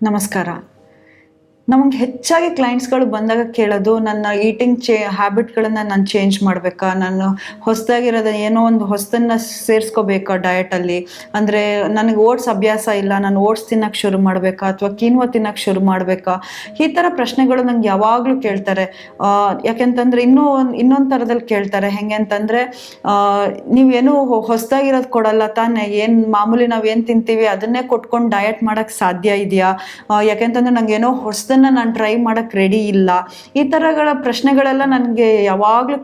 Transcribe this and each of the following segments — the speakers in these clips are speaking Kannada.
ನಮಸ್ಕಾರ. ನಮಗೆ ಹೆಚ್ಚಾಗಿ ಕ್ಲೈಂಟ್ಸ್ಗಳು ಬಂದಾಗ ಕೇಳೋದು, ನನ್ನ ಈಟಿಂಗ್ ಹ್ಯಾಬಿಟ್ಗಳನ್ನು ನಾನು ಚೇಂಜ್ ಮಾಡಬೇಕಾ, ನಾನು ಹೊಸದಾಗಿರೋದು ಏನೋ ಒಂದು ಹೊಸದನ್ನು ಸೇರಿಸ್ಕೋಬೇಕಾ ಡಯಟಲ್ಲಿ, ಅಂದರೆ ನನಗೆ ಓಟ್ಸ್ ಅಭ್ಯಾಸ ಇಲ್ಲ, ನಾನು ಓಟ್ಸ್ ತಿನ್ನೋಕ್ಕೆ ಶುರು ಮಾಡಬೇಕಾ ಅಥವಾ ಕೀನ್ವಾ ತಿನ್ನೋಕ್ಕೆ ಶುರು ಮಾಡಬೇಕಾ, ಈ ಥರ ಪ್ರಶ್ನೆಗಳು ನಂಗೆ ಯಾವಾಗಲೂ ಕೇಳ್ತಾರೆ. ಯಾಕೆಂತಂದರೆ ಇನ್ನೊಂದು ಥರದಲ್ಲಿ ಕೇಳ್ತಾರೆ. ಹೆಂಗೆ ಅಂತಂದರೆ, ನೀವೇನು ಹೊಸದಾಗಿರೋದು ಕೊಡಲ್ಲ ತಾನೇ, ಏನು ಮಾಮೂಲಿ ನಾವೇನು ತಿಂತೀವಿ ಅದನ್ನೇ ಕೊಟ್ಕೊಂಡು ಡಯಟ್ ಮಾಡೋಕ್ಕೆ ಸಾಧ್ಯ ಇದೆಯಾ, ಯಾಕೆಂತಂದರೆ ನನಗೇನೋ ಹೊಸದನ್ನು ನಾನು ಟ್ರೈ ಮಾಡೋಕ್ಕೆ ರೆಡಿ ಇಲ್ಲ. ಈ ಥರಗಳ ಪ್ರಶ್ನೆಗಳೆಲ್ಲ ನನಗೆ ಯಾವಾಗಲೂ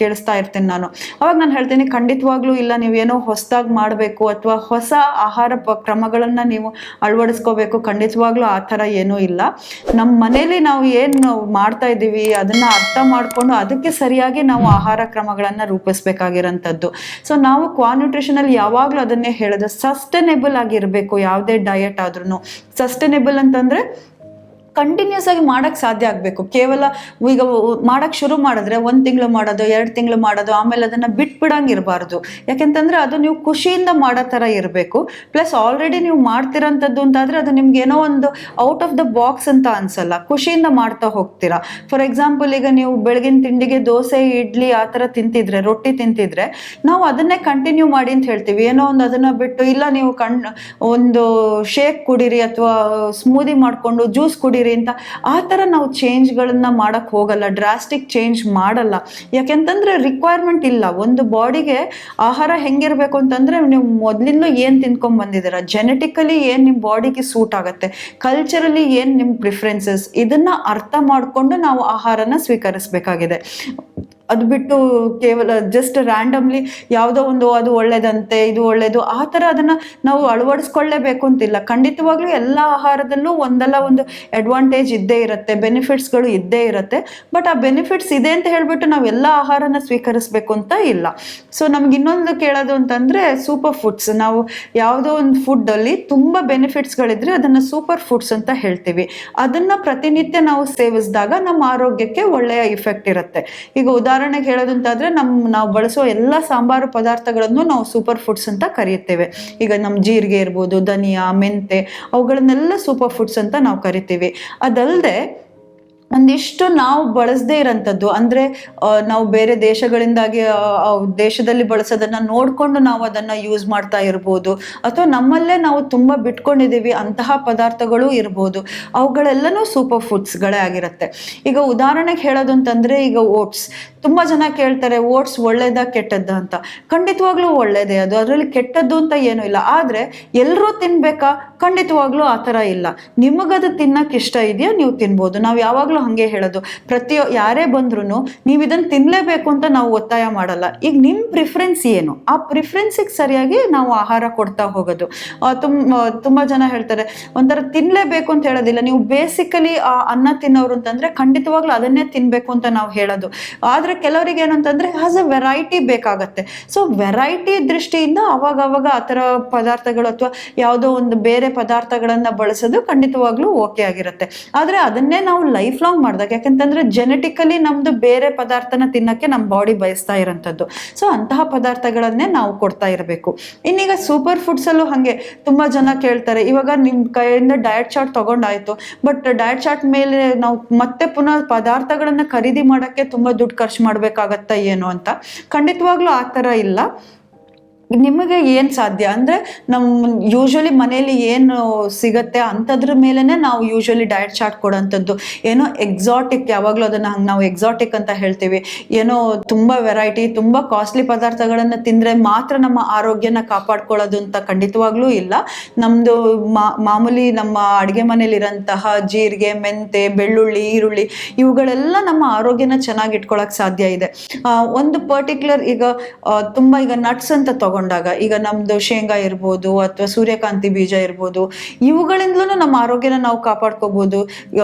ಕೇಳಿಸ್ತಾ ಇರ್ತೀನಿ ನಾನು. ಅವಾಗ ನಾನು ಹೇಳ್ತೀನಿ, ಖಂಡಿತವಾಗ್ಲೂ ಇಲ್ಲ, ನೀವೇನೋ ಹೊಸದಾಗಿ ಮಾಡಬೇಕು ಅಥವಾ ಹೊಸ ಆಹಾರ ಕ್ರಮಗಳನ್ನು ನೀವು ಅಳವಡಿಸ್ಕೋಬೇಕು, ಖಂಡಿತವಾಗ್ಲೂ ಆ ಥರ ಏನೂ ಇಲ್ಲ. ನಮ್ಮ ಮನೇಲಿ ನಾವು ಏನು ಮಾಡ್ತಾ ಇದ್ದೀವಿ ಅದನ್ನು ಅರ್ಥ ಮಾಡಿಕೊಂಡು ಅದಕ್ಕೆ ಸರಿಯಾಗಿ ನಾವು ಆಹಾರ ಕ್ರಮಗಳನ್ನು ರೂಪಿಸ್ಬೇಕಾಗಿರೋಂಥದ್ದು. ಸೊ ನಾವು ನ್ಯೂಟ್ರಿಷನಲ್ಲಿ ಯಾವಾಗಲೂ ಅದನ್ನೇ ಹೇಳೋದು, ಸಸ್ಟೈನೇಬಲ್ ಆಗಿರಬೇಕು. ಯಾವುದೇ ಡಯಟ್ ಆದ್ರೂ ಸಸ್ಟೈನೇಬಲ್ ಅಂತಂದರೆ ಕಂಟಿನ್ಯೂಸ್ ಆಗಿ ಮಾಡೋಕ್ಕೆ ಸಾಧ್ಯ ಆಗಬೇಕು. ಕೇವಲ ಈಗ ಮಾಡೋಕ್ಕೆ ಶುರು ಮಾಡಿದ್ರೆ 1 ತಿಂಗಳು ಮಾಡೋದು, 2 ತಿಂಗಳು ಮಾಡೋದು, ಆಮೇಲೆ ಅದನ್ನು ಬಿಟ್ಬಿಡಂಗೆ ಇರಬಾರ್ದು. ಯಾಕೆಂತಂದರೆ ಅದು ನೀವು ಖುಷಿಯಿಂದ ಮಾಡೋ ಥರ ಇರಬೇಕು. ಪ್ಲಸ್ ಆಲ್ರೆಡಿ ನೀವು ಮಾಡ್ತಿರೋಂಥದ್ದು ಅಂತಾದರೆ ಅದು ನಿಮ್ಗೆ ಏನೋ ಒಂದು ಔಟ್ ಆಫ್ ದ ಬಾಕ್ಸ್ ಅಂತ ಅನ್ಸಲ್ಲ, ಖುಷಿಯಿಂದ ಮಾಡ್ತಾ ಹೋಗ್ತೀರಾ. ಫಾರ್ ಎಕ್ಸಾಂಪಲ್, ಈಗ ನೀವು ಬೆಳಗಿನ ತಿಂಡಿಗೆ ದೋಸೆ, ಇಡ್ಲಿ ಆ ಥರ ತಿಂತಿದ್ರೆ, ರೊಟ್ಟಿ ತಿಂತಿದ್ರೆ, ನಾವು ಅದನ್ನೇ ಕಂಟಿನ್ಯೂ ಮಾಡಿ ಅಂತ ಹೇಳ್ತೀವಿ. ಏನೋ ಒಂದು ಅದನ್ನು ಬಿಟ್ಟು, ಇಲ್ಲ ನೀವು ಒಂದು ಶೇಕ್ ಕುಡೀರಿ ಅಥವಾ ಸ್ಮೂದಿ ಮಾಡಿಕೊಂಡು ಜ್ಯೂಸ್ ಕುಡೀರಿ ಅಂತ ಆ ಥರ ನಾವು ಚೇಂಜ್ಗಳನ್ನ ಮಾಡಕ್ಕೆ ಹೋಗಲ್ಲ, ಡ್ರಾಸ್ಟಿಕ್ ಚೇಂಜ್ ಮಾಡಲ್ಲ. ಯಾಕೆಂತಂದ್ರೆ ರಿಕ್ವೈರ್ಮೆಂಟ್ ಇಲ್ಲ. ಒಂದು ಬಾಡಿಗೆ ಆಹಾರ ಹೆಂಗಿರ್ಬೇಕು ಅಂತಂದ್ರೆ, ನೀವು ಮೊದಲಿಂದ ಏನು ತಿನ್ಕೊಂಡ್ ಬಂದಿದ್ದೀರಾ, ಜೆನೆಟಿಕಲಿ ಏನು ನಿಮ್ಮ ಬಾಡಿಗೆ ಸೂಟ್ ಆಗುತ್ತೆ, ಕಲ್ಚರಲಿ ಏನು ನಿಮ್ಮ ಪ್ರಿಫರೆನ್ಸಸ್, ಇದನ್ನ ಅರ್ಥ ಮಾಡಿಕೊಂಡು ನಾವು ಆಹಾರನ ಸ್ವೀಕರಿಸಬೇಕಾಗಿದೆ. ಅದು ಬಿಟ್ಟು ಕೇವಲ ಜಸ್ಟ್ ರ್ಯಾಂಡಮ್ಲಿ ಯಾವುದೋ ಒಂದು ಅದು ಒಳ್ಳೇದಂತೆ, ಇದು ಒಳ್ಳೇದು, ಆ ಥರ ಅದನ್ನು ನಾವು ಅಳವಡಿಸ್ಕೊಳ್ಳೇಬೇಕು ಅಂತಿಲ್ಲ. ಖಂಡಿತವಾಗ್ಲೂ ಎಲ್ಲ ಆಹಾರದಲ್ಲೂ ಒಂದಲ್ಲ ಒಂದು ಅಡ್ವಾಂಟೇಜ್ ಇದ್ದೇ ಇರುತ್ತೆ, ಬೆನಿಫಿಟ್ಸ್ಗಳು ಇದ್ದೇ ಇರುತ್ತೆ. ಬಟ್ ಆ ಬೆನಿಫಿಟ್ಸ್ ಇದೆ ಅಂತ ಹೇಳ್ಬಿಟ್ಟು ನಾವು ಎಲ್ಲ ಆಹಾರನ ಸ್ವೀಕರಿಸಬೇಕು ಅಂತ ಇಲ್ಲ. ಸೊ ನಮ್ಗೆ ಇನ್ನೊಂದು ಕೇಳೋದು ಅಂತಂದರೆ, ಸೂಪರ್ ಫುಡ್ಸ್. ನಾವು ಯಾವುದೋ ಒಂದು ಫುಡ್ಡಲ್ಲಿ ತುಂಬ ಬೆನಿಫಿಟ್ಸ್ಗಳಿದ್ರೆ ಅದನ್ನು ಸೂಪರ್ ಫುಡ್ಸ್ ಅಂತ ಹೇಳ್ತೀವಿ. ಅದನ್ನು ಪ್ರತಿನಿತ್ಯ ನಾವು ಸೇವಿಸಿದಾಗ ನಮ್ಮ ಆರೋಗ್ಯಕ್ಕೆ ಒಳ್ಳೆಯ ಇಫೆಕ್ಟ್ ಇರುತ್ತೆ. ಈಗ ಉದಾಹರಣೆಗೆ ಹೇಳೋದಂತಾದ್ರೆ, ನಾವು ಬಳಸೋ ಎಲ್ಲ ಸಾಂಬಾರು ಪದಾರ್ಥಗಳನ್ನು ನಾವು ಸೂಪರ್ ಫುಡ್ಸ್ ಅಂತ ಕರೀತೇವೆ. ಈಗ ನಮ್ಮ ಜೀರಿಗೆ ಇರ್ಬೋದು, ಧನಿಯಾ, ಮೆಂತೆ, ಅವುಗಳನ್ನೆಲ್ಲ ಸೂಪರ್ ಫುಡ್ಸ್ ಅಂತ ನಾವು ಕರಿತೀವಿ. ಅದಲ್ಲದೆ ಒಂದಿಷ್ಟು ನಾವು ಬಳಸದೇ ಇರೋಂಥದ್ದು, ಅಂದರೆ ನಾವು ಬೇರೆ ದೇಶಗಳಿಂದಾಗಿ ದೇಶದಲ್ಲಿ ಬಳಸೋದನ್ನು ನೋಡಿಕೊಂಡು ನಾವು ಅದನ್ನು ಯೂಸ್ ಮಾಡ್ತಾ ಇರ್ಬೋದು, ಅಥವಾ ನಮ್ಮಲ್ಲೇ ನಾವು ತುಂಬ ಬಿಟ್ಕೊಂಡಿದ್ದೀವಿ ಅಂತಹ ಪದಾರ್ಥಗಳು ಇರ್ಬೋದು. ಅವುಗಳೆಲ್ಲನೂ ಸೂಪರ್ ಫುಡ್ಸ್ಗಳೇ ಆಗಿರುತ್ತೆ. ಈಗ ಉದಾಹರಣೆಗೆ ಹೇಳೋದು ಅಂತಂದರೆ, ಈಗ ಓಟ್ಸ್. ತುಂಬ ಜನ ಕೇಳ್ತಾರೆ, ಓಟ್ಸ್ ಒಳ್ಳೇದಾ ಕೆಟ್ಟದ್ದಾ ಅಂತ. ಖಂಡಿತವಾಗ್ಲೂ ಒಳ್ಳೇದೇ ಅದು, ಅದರಲ್ಲಿ ಕೆಟ್ಟದ್ದು ಅಂತ ಏನೂ ಇಲ್ಲ. ಆದರೆ ಎಲ್ಲರೂ ತಿನ್ಬೇಕಾ? ಖಂಡಿತವಾಗ್ಲೂ ಆ ಥರ ಇಲ್ಲ. ನಿಮಗದು ತಿನ್ನಕ್ಕೆ ಇಷ್ಟ ಇದೆಯಾ, ನೀವು ತಿನ್ಬೋದು. ನಾವು ಯಾವಾಗಲೂ ಹಾಗೆ ಹೇಳೋದು, ಯಾರೇ ಬಂದ್ರೂ ನೀವು ಇದನ್ನು ತಿನ್ನಲೇಬೇಕು ಅಂತ ನಾವು ಒತ್ತಾಯ ಮಾಡಲ್ಲ. ಈಗ ನಿಮ್ಮ ಪ್ರಿಫರೆನ್ಸ್ ಏನು, ಆ ಪ್ರಿಫರೆನ್ಸಿಗೆ ಸರಿಯಾಗಿ ನಾವು ಆಹಾರ ಕೊಡ್ತಾ ಹೋಗೋದು. ತುಂಬ ಜನ ಹೇಳ್ತಾರೆ, ಒಂಥರ ತಿನ್ನಲೇಬೇಕು ಅಂತ ಹೇಳೋದಿಲ್ಲ. ನೀವು ಬೇಸಿಕಲಿ ಅನ್ನ ತಿನ್ನೋರು ಅಂತಂದರೆ ಖಂಡಿತವಾಗ್ಲೂ ಅದನ್ನೇ ತಿನ್ನಬೇಕು ಅಂತ ನಾವು ಹೇಳೋದು. ಆದರೆ ಕೆಲವರಿಗೆ ಏನಂತಂದರೆ ಆಸ್ ಅ ವೆರೈಟಿ ಬೇಕಾಗತ್ತೆ. ಸೊ ವೆರೈಟಿ ದೃಷ್ಟಿಯಿಂದ ಅವಾಗವಾಗ ಆ ಥರ ಪದಾರ್ಥಗಳು ಅಥವಾ ಯಾವುದೋ ಒಂದು ಬೇರೆ ಪದಾರ್ಥಗಳನ್ನು ಬಳಸೋದು ಖಂಡಿತವಾಗ್ಲೂ ಓಕೆ ಆಗಿರುತ್ತೆ. ಆದರೆ ಅದನ್ನೇ ನಾವು ಲೈಫ್ ಲಾಂಗ್ ಮಾಡಿದಾಗ, ಯಾಕಂತಂದ್ರೆ ಜೆನೆಟಿಕಲಿ ನಮ್ದು ಬೇರೆ ಪದಾರ್ಥನ ತಿನ್ನಕ್ಕೆ ನಮ್ಮ ಬಾಡಿ ಬಯಸ್ತಾ ಇರೋಂಥದ್ದು. ಸೊ ಅಂತಹ ಪದಾರ್ಥಗಳನ್ನೇ ನಾವು ಕೊಡ್ತಾ ಇರಬೇಕು. ಇನ್ನೀಗ ಸೂಪರ್ ಫುಡ್ಸ್ ಅಲ್ಲೂ ಹಾಗೆ ತುಂಬಾ ಜನ ಕೇಳ್ತಾರೆ, ಇವಾಗ ನಿಮ್ಮ ಕೈಯಿಂದ ಡಯಟ್ ಚಾರ್ಟ್ ತಗೊಂಡಾಯ್ತು, ಬಟ್ ಡಯಟ್ ಚಾರ್ಟ್ ಮೇಲೆ ನಾವು ಮತ್ತೆ ಪುನಃ ಪದಾರ್ಥಗಳನ್ನ ಖರೀದಿ ಮಾಡಕ್ಕೆ ತುಂಬಾ ದುಡ್ಡು ಖರ್ಚು ಮಾಡ್ಬೇಕಾಗತ್ತಾ ಏನು ಅಂತ. ಖಂಡಿತವಾಗ್ಲೂ ಆ ಥರ ಇಲ್ಲ. ನಿಮಗೆ ಏನು ಸಾಧ್ಯ ಅಂದರೆ, ನಮ್ಮ ಯೂಶ್ವಲಿ ಮನೇಲಿ ಏನು ಸಿಗತ್ತೆ ಅಂಥದ್ರ ಮೇಲೇ ನಾವು ಯೂಶ್ವಲಿ ಡಯಟ್ ಚಾರ್ಟ್ ಕೊಡೋಂಥದ್ದು. ಏನೋ ಎಕ್ಸಾಟಿಕ್, ಯಾವಾಗಲೂ ಅದನ್ನು ಹಂಗೆ ನಾವು ಎಕ್ಸಾಟಿಕ್ ಅಂತ ಹೇಳ್ತೀವಿ, ಏನೋ ತುಂಬ ವೆರೈಟಿ, ತುಂಬ ಕಾಸ್ಟ್ಲಿ ಪದಾರ್ಥಗಳನ್ನು ತಿಂದರೆ ಮಾತ್ರ ನಮ್ಮ ಆರೋಗ್ಯನ ಕಾಪಾಡ್ಕೊಳ್ಳೋದು ಅಂತ ಖಂಡಿತವಾಗ್ಲೂ ಇಲ್ಲ. ನಮ್ಮದು ಮಾಮೂಲಿ ನಮ್ಮ ಅಡುಗೆ ಮನೇಲಿರೋಂತಹ ಜೀರಿಗೆ, ಮೆಂತೆ, ಬೆಳ್ಳುಳ್ಳಿ, ಈರುಳ್ಳಿ, ಇವುಗಳೆಲ್ಲ ನಮ್ಮ ಆರೋಗ್ಯನ ಚೆನ್ನಾಗಿ ಇಟ್ಕೊಳ್ಳೋಕೆ ಸಾಧ್ಯ ಇದೆ. ಒಂದು ಪರ್ಟಿಕ್ಯುಲರ್ ಈಗ ನಟ್ಸ್ ಅಂತ ತಗೊಂಡು, ಈಗ ನಮ್ದು ಶೇಂಗಾ ಇರ್ಬೋದು ಅಥವಾ ಸೂರ್ಯಕಾಂತಿ ಬೀಜ ಇರ್ಬೋದು, ಇವುಗಳಿಂದಲೂ ನಮ್ಮ ಆರೋಗ್ಯನ ನಾವು ಕಾಪಾಡ್ಕೋಬಹುದು.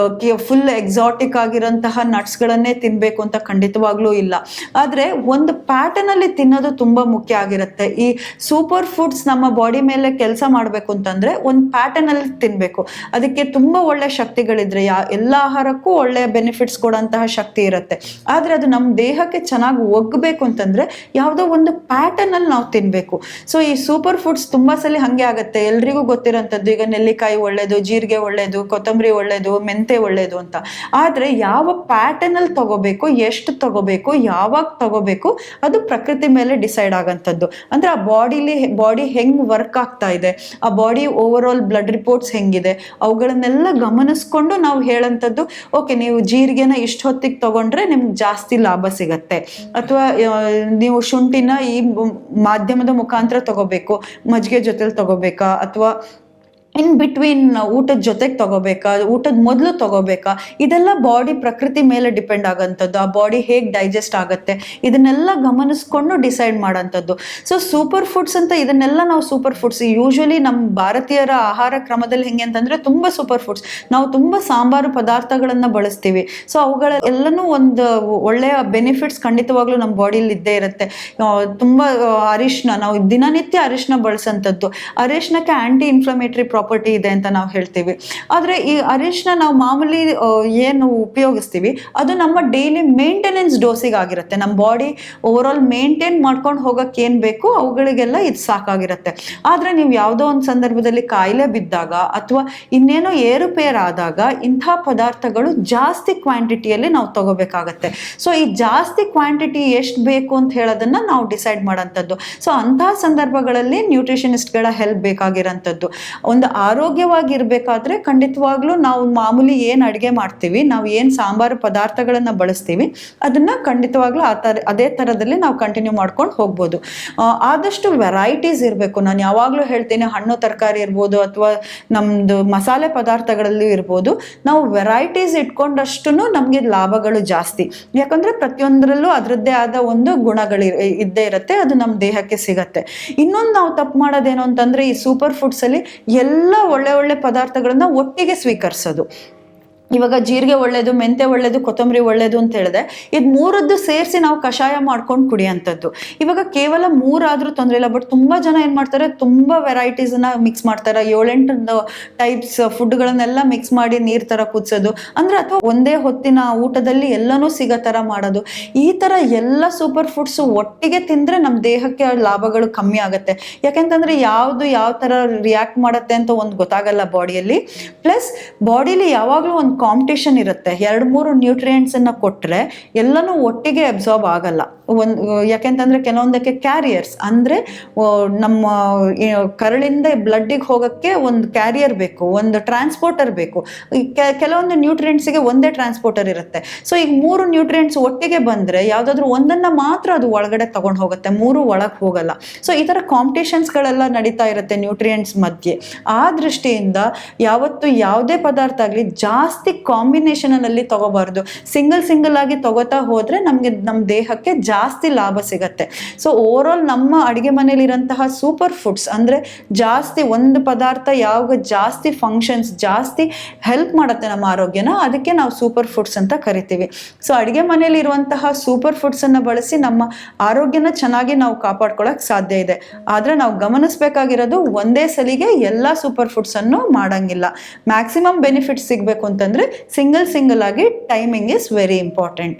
ಫುಲ್ ಎಕ್ಸಾಟಿಕ್ ಆಗಿರೋಂತಹ ನಟ್ಸ್ಗಳನ್ನೇ ತಿನ್ಬೇಕು ಅಂತ ಖಂಡಿತವಾಗ್ಲೂ ಇಲ್ಲ. ಆದ್ರೆ ಒಂದು ಪ್ಯಾಟರ್ನ್ ಅಲ್ಲಿ ತಿನ್ನೋದು ತುಂಬಾ ಮುಖ್ಯ ಆಗಿರುತ್ತೆ. ಈ ಸೂಪರ್ ಫುಡ್ಸ್ ನಮ್ಮ ಬಾಡಿ ಮೇಲೆ ಕೆಲಸ ಮಾಡ್ಬೇಕು ಅಂತಂದ್ರೆ ಒಂದು ಪ್ಯಾಟರ್ನ್ ಅಲ್ಲಿ ತಿನ್ಬೇಕು. ಅದಕ್ಕೆ ತುಂಬಾ ಒಳ್ಳೆ ಶಕ್ತಿಗಳಿದ್ರೆ, ಎಲ್ಲ ಆಹಾರಕ್ಕೂ ಒಳ್ಳೆ ಬೆನಿಫಿಟ್ಸ್ ಕೊಡೋಂತಹ ಶಕ್ತಿ ಇರುತ್ತೆ. ಆದ್ರೆ ಅದು ನಮ್ಮ ದೇಹಕ್ಕೆ ಚೆನ್ನಾಗಿ ಒಗ್ಬೇಕು ಅಂತಂದ್ರೆ ಯಾವುದೋ ಒಂದು ಪ್ಯಾಟರ್ನ್ ಅಲ್ಲಿ ನಾವು ತಿನ್ಬೇಕು. ಬಳಸಬೇಕು. ಸೊ ಈ ಸೂಪರ್ ಫುಡ್ಸ್ ತುಂಬಾ ಸಲ ಹಂಗೆ ಆಗುತ್ತೆ, ಎಲ್ರಿಗೂ ಗೊತ್ತಿರೋಂಥದ್ದು. ಈಗ ನೆಲ್ಲಿಕಾಯಿ ಒಳ್ಳೇದು, ಜೀರಿಗೆ ಒಳ್ಳೇದು, ಕೊತ್ತಂಬರಿ ಒಳ್ಳೇದು, ಮೆಂತೆ ಒಳ್ಳೇದು ಅಂತ. ಆದ್ರೆ ಯಾವ ಪ್ಯಾಟರ್ನ್ ಅಲ್ಲಿ ತಗೋಬೇಕು, ಎಷ್ಟು ತಗೋಬೇಕು, ಯಾವಾಗ ತಗೋಬೇಕು, ಅದು ಪ್ರಕೃತಿ ಮೇಲೆ ಡಿಸೈಡ್ ಆಗಂಥದ್ದು. ಅಂದ್ರೆ ಆ ಬಾಡಿ ಹೆಂಗ್ ವರ್ಕ್ ಆಗ್ತಾ ಇದೆ, ಆ body over all blood reports ಹೆಂಗಿದೆ, ಅವುಗಳನ್ನೆಲ್ಲ ಗಮನಿಸ್ಕೊಂಡು ನಾವು ಹೇಳಂಥದ್ದು. ಓಕೆ, ನೀವು ಜೀರಿಗೆನ ಇಷ್ಟು ಹೊತ್ತಿಗೆ ತಗೊಂಡ್ರೆ ನಿಮ್ಗೆ ಜಾಸ್ತಿ ಲಾಭ ಸಿಗತ್ತೆ, ಅಥವಾ ನೀವು ಶುಂಠಿನ ಈ ಮಾಧ್ಯಮದ ಮುಖಾಂತರ ತಗೋಬೇಕು, ಮಜ್ಜಿಗೆ ಜೊತೆಲಿ ತಗೋಬೇಕಾ, ಅಥವಾ ಇನ್ ಬಿಟ್ವೀನ್ ಊಟದ ಜೊತೆಗೆ ತಗೋಬೇಕಾ, ಊಟದ ಮೊದಲು ತಗೋಬೇಕಾ, ಇದೆಲ್ಲ ಬಾಡಿ ಪ್ರಕೃತಿ ಮೇಲೆ ಡಿಪೆಂಡ್ ಆಗೋಂಥದ್ದು. ಆ ಬಾಡಿ ಹೇಗೆ ಡೈಜೆಸ್ಟ್ ಆಗುತ್ತೆ ಇದನ್ನೆಲ್ಲ ಗಮನಿಸ್ಕೊಂಡು ಡಿಸೈಡ್ ಮಾಡೋಂಥದ್ದು. ಸೊ ಸೂಪರ್ ಫುಡ್ಸ್ ಅಂತ ಇದನ್ನೆಲ್ಲ ನಾವು ಸೂಪರ್ ಫುಡ್ಸ್ ಯೂಶಲಿ ನಮ್ಮ ಭಾರತೀಯರ ಆಹಾರ ಕ್ರಮದಲ್ಲಿ ಹೆಂಗೆ ಅಂತಂದ್ರೆ ತುಂಬ ಸೂಪರ್ ಫುಡ್ಸ್, ನಾವು ತುಂಬ ಸಾಂಬಾರು ಪದಾರ್ಥಗಳನ್ನು ಬಳಸ್ತೀವಿ. ಸೊ ಅವುಗಳೆಲ್ಲನೂ ಒಂದು ಒಳ್ಳೆಯ ಬೆನಿಫಿಟ್ಸ್ ಖಂಡಿತವಾಗ್ಲೂ ನಮ್ಮ ಬಾಡಿಯಲ್ಲಿ ಇದ್ದೇ ಇರುತ್ತೆ. ತುಂಬ ಅರಿಶಿನ, ನಾವು ದಿನನಿತ್ಯ ಅರಿಶಿನ ಬಳಸೋಂಥದ್ದು. ಅರಿಶಿನಕ್ಕೆ ಆಂಟಿ ಇನ್ಫ್ಲಮೇಟರಿ ಪ್ರಾಪರ್ಟಿ ಇದೆ ಅಂತ ನಾವು ಹೇಳ್ತೀವಿ. ಆದರೆ ಈ ಅರಿಶಿನ ನಾವು ಮಾಮೂಲಿ ಏನು ಉಪಯೋಗಿಸ್ತೀವಿ ಅದು ನಮ್ಮ ಡೈಲಿ ಮೇಂಟೆನೆನ್ಸ್ ಡೋಸಿಗೆ ಆಗಿರುತ್ತೆ. ನಮ್ಮ ಬಾಡಿ ಓವರ್ ಆಲ್ ಮೇಂಟೈನ್ ಮಾಡ್ಕೊಂಡು ಹೋಗಕ್ಕೆ ಏನು ಬೇಕು ಅವುಗಳಿಗೆಲ್ಲ ಇದು ಸಾಕಾಗಿರುತ್ತೆ. ಆದರೆ ನೀವು ಯಾವುದೋ ಒಂದು ಸಂದರ್ಭದಲ್ಲಿ ಕಾಯಿಲೆ ಬಿದ್ದಾಗ ಅಥವಾ ಇನ್ನೇನೋ ಏರುಪೇರು ಆದಾಗ ಇಂಥ ಪದಾರ್ಥಗಳು ಜಾಸ್ತಿ ಕ್ವಾಂಟಿಟಿಯಲ್ಲಿ ನಾವು ತಗೋಬೇಕಾಗತ್ತೆ. ಸೊ ಈ ಜಾಸ್ತಿ ಕ್ವಾಂಟಿಟಿ ಎಷ್ಟು ಬೇಕು ಅಂತ ಹೇಳೋದನ್ನ ನಾವು ಡಿಸೈಡ್ ಮಾಡೋಂಥದ್ದು. ಸೊ ಅಂತಹ ಸಂದರ್ಭಗಳಲ್ಲಿ ನ್ಯೂಟ್ರಿಷನಿಸ್ಟ್ಗಳ ಹೆಲ್ಪ್ ಬೇಕಾಗಿರೋಂಥದ್ದು. ಒಂದು ಆರೋಗ್ಯವಾಗಿರ್ಬೇಕಾದ್ರೆ ಖಂಡಿತವಾಗ್ಲೂ ನಾವು ಮಾಮೂಲಿ ಏನು ಅಡುಗೆ ಮಾಡ್ತೀವಿ, ನಾವು ಏನು ಸಾಂಬಾರು ಪದಾರ್ಥಗಳನ್ನು ಬಳಸ್ತೀವಿ ಅದನ್ನ ಖಂಡಿತವಾಗ್ಲೂ ಅದೇ ಥರದಲ್ಲಿ ನಾವು ಕಂಟಿನ್ಯೂ ಮಾಡ್ಕೊಂಡು ಹೋಗ್ಬೋದು. ಆದಷ್ಟು ವೆರೈಟೀಸ್ ಇರಬೇಕು. ನಾನು ಯಾವಾಗಲೂ ಹೇಳ್ತೀನಿ, ಹಣ್ಣು ತರಕಾರಿ ಇರ್ಬೋದು ಅಥವಾ ನಮ್ಮದು ಮಸಾಲೆ ಪದಾರ್ಥಗಳಲ್ಲೂ ಇರ್ಬೋದು, ನಾವು ವೆರೈಟೀಸ್ ಇಟ್ಕೊಂಡಷ್ಟು ನಮಗೆ ಲಾಭಗಳು ಜಾಸ್ತಿ. ಯಾಕಂದರೆ ಪ್ರತಿಯೊಂದರಲ್ಲೂ ಅದರದ್ದೇ ಆದ ಒಂದು ಗುಣಗಳು ಇದ್ದೇ ಇರುತ್ತೆ, ಅದು ನಮ್ಮ ದೇಹಕ್ಕೆ ಸಿಗತ್ತೆ. ಇನ್ನೊಂದು ನಾವು ತಪ್ಪು ಮಾಡೋದೇನು ಅಂತಂದರೆ ಈ ಸೂಪರ್ ಫುಡ್ಸಲ್ಲಿ ಎಲ್ಲ ಒಳ್ಳೆ ಪದಾರ್ಥಗಳನ್ನ ಒಟ್ಟಿಗೆ ಸ್ವೀಕರಿಸೋದು. ಇವಾಗ ಜೀರಿಗೆ ಒಳ್ಳೇದು, ಮೆಂತೆ ಒಳ್ಳೇದು, ಕೊತ್ತಂಬರಿ ಒಳ್ಳೇದು ಅಂತ ಹೇಳಿದೆ, ಇದು ಮೂರದ್ದು ಸೇರಿಸಿ ನಾವು ಕಷಾಯ ಮಾಡ್ಕೊಂಡು ಕುಡಿಯೋಂಥದ್ದು. ಇವಾಗ ಕೇವಲ ಮೂರಾದ್ರೂ ತೊಂದರೆ ಇಲ್ಲ, ಬಟ್ ತುಂಬ ಜನ ಏನು ಮಾಡ್ತಾರೆ, ತುಂಬ ವೆರೈಟೀಸನ್ನ ಮಿಕ್ಸ್ ಮಾಡ್ತಾರೆ. 7-8 ಟೈಪ್ಸ್ ಫುಡ್ಗಳನ್ನೆಲ್ಲ ಮಿಕ್ಸ್ ಮಾಡಿ ನೀರು ಥರ ಕುದಿಸೋದು, ಅಂದರೆ ಅಥವಾ ಒಂದೇ ಹೊತ್ತಿನ ಊಟದಲ್ಲಿ ಎಲ್ಲನೂ ಸಿಗೋ ಥರ ಮಾಡೋದು. ಈ ಥರ ಎಲ್ಲ ಸೂಪರ್ ಫುಡ್ಸು ಒಟ್ಟಿಗೆ ತಿಂದರೆ ನಮ್ಮ ದೇಹಕ್ಕೆ ಲಾಭಗಳು ಕಮ್ಮಿ ಆಗುತ್ತೆ. ಯಾಕೆಂತಂದರೆ ಯಾವುದು ಯಾವ ಥರ ರಿಯಾಕ್ಟ್ ಮಾಡುತ್ತೆ ಅಂತ ಒಂದು ಗೊತ್ತಾಗಲ್ಲ ಬಾಡಿಯಲ್ಲಿ. ಪ್ಲಸ್ ಬಾಡಿಲಿ ಯಾವಾಗಲೂ ಒಂದು ಕಾಂಪಿಟೇಷನ್ ಇರುತ್ತೆ. 2-3 ನ್ಯೂಟ್ರಿಯೆಂಟ್ಸ್ ಅನ್ನ ಕೊಟ್ಟರೆ ಎಲ್ಲನೂ ಒಟ್ಟಿಗೆ ಅಬ್ಸಾರ್ಬ್ ಆಗಲ್ಲ. ಯಾಕೆಂತಂದ್ರೆ ಕೆಲವೊಂದಕ್ಕೆ ಕ್ಯಾರಿಯರ್ಸ್, ಅಂದ್ರೆ ನಮ್ಮ ಕರಳಿಂದ ಬ್ಲಡ್ಡಿಗೆ ಹೋಗಕ್ಕೆ ಒಂದು ಕ್ಯಾರಿಯರ್ ಬೇಕು, ಒಂದು ಟ್ರಾನ್ಸ್ಪೋರ್ಟರ್ ಬೇಕು. ಕೆಲವೊಂದು ನ್ಯೂಟ್ರಿಯೆಂಟ್ಸ್ಗೆ ಒಂದೇ ಟ್ರಾನ್ಸ್ಪೋರ್ಟರ್ ಇರುತ್ತೆ. ಸೊ ಈಗ 3 ನ್ಯೂಟ್ರಿಯೆಂಟ್ಸ್ ಒಟ್ಟಿಗೆ ಬಂದ್ರೆ ಯಾವ್ದಾದ್ರು ಒಂದನ್ನ ಮಾತ್ರ ಅದು ಒಳಗಡೆ ತಗೊಂಡು ಹೋಗುತ್ತೆ, 3 ಒಳಗೆ ಹೋಗಲ್ಲ. ಸೊ ಈ ತರ ಕಾಂಪಿಟೇಷನ್ಸ್ಗಳೆಲ್ಲ ನಡೀತಾ ಇರುತ್ತೆ ನ್ಯೂಟ್ರಿಯೆಂಟ್ಸ್ ಮಧ್ಯೆ. ಆ ದೃಷ್ಟಿಯಿಂದ ಯಾವತ್ತು ಯಾವುದೇ ಪದಾರ್ಥ ಆಗಲಿ ಜಾಸ್ತಿ ಕಾಂಬಿನೇಷನ್ ಅಲ್ಲಿ ತಗೋಬಾರ್ದು. ಸಿಂಗಲ್ ಆಗಿ ತಗೋತಾ ಹೋದ್ರೆ ನಮ್ಗೆ ನಮ್ಮ ದೇಹಕ್ಕೆ ಜಾಸ್ತಿ ಲಾಭ ಸಿಗತ್ತೆ. ಸೊ ಓವರ್ ಆಲ್ ನಮ್ಮ ಅಡಿಗೆ ಮನೇಲಿ ಇರೋಂತಹ ಸೂಪರ್ ಫುಡ್ಸ್ ಅಂದ್ರೆ ಜಾಸ್ತಿ ಒಂದು ಪದಾರ್ಥ ಯಾವಾಗ ಜಾಸ್ತಿ ಫಂಕ್ಷನ್ಸ್, ಜಾಸ್ತಿ ಹೆಲ್ಪ್ ಮಾಡುತ್ತೆ ನಮ್ಮ ಆರೋಗ್ಯನ, ಅದಕ್ಕೆ ನಾವು ಸೂಪರ್ ಫುಡ್ಸ್ ಅಂತ ಕರಿತೀವಿ. ಸೊ ಅಡಿಗೆ ಮನೇಲಿ ಇರುವಂತಹ ಸೂಪರ್ ಫುಡ್ಸ್ ಅನ್ನ ಬಳಸಿ ನಮ್ಮ ಆರೋಗ್ಯನ ಚೆನ್ನಾಗಿ ನಾವು ಕಾಪಾಡ್ಕೊಳಕ್ ಸಾಧ್ಯ ಇದೆ. ಆದ್ರೆ ನಾವು ಗಮನಿಸಬೇಕಾಗಿರೋದು ಒಂದೇ ಸಲಿಗೆ ಎಲ್ಲಾ ಸೂಪರ್ ಫುಡ್ಸ್ ಅನ್ನು ಮಾಡಂಗಿಲ್ಲ. ಮ್ಯಾಕ್ಸಿಮಮ್ ಬೆನಿಫಿಟ್ಸ್ ಸಿಗ್ಬೇಕು ಅಂತಂದ್ರೆ ಸಿಂಗಲ್ ಆಗಿ ಟೈಮಿಂಗ್ ಇಸ್ ವೆರಿ ಇಂಪಾರ್ಟೆಂಟ್.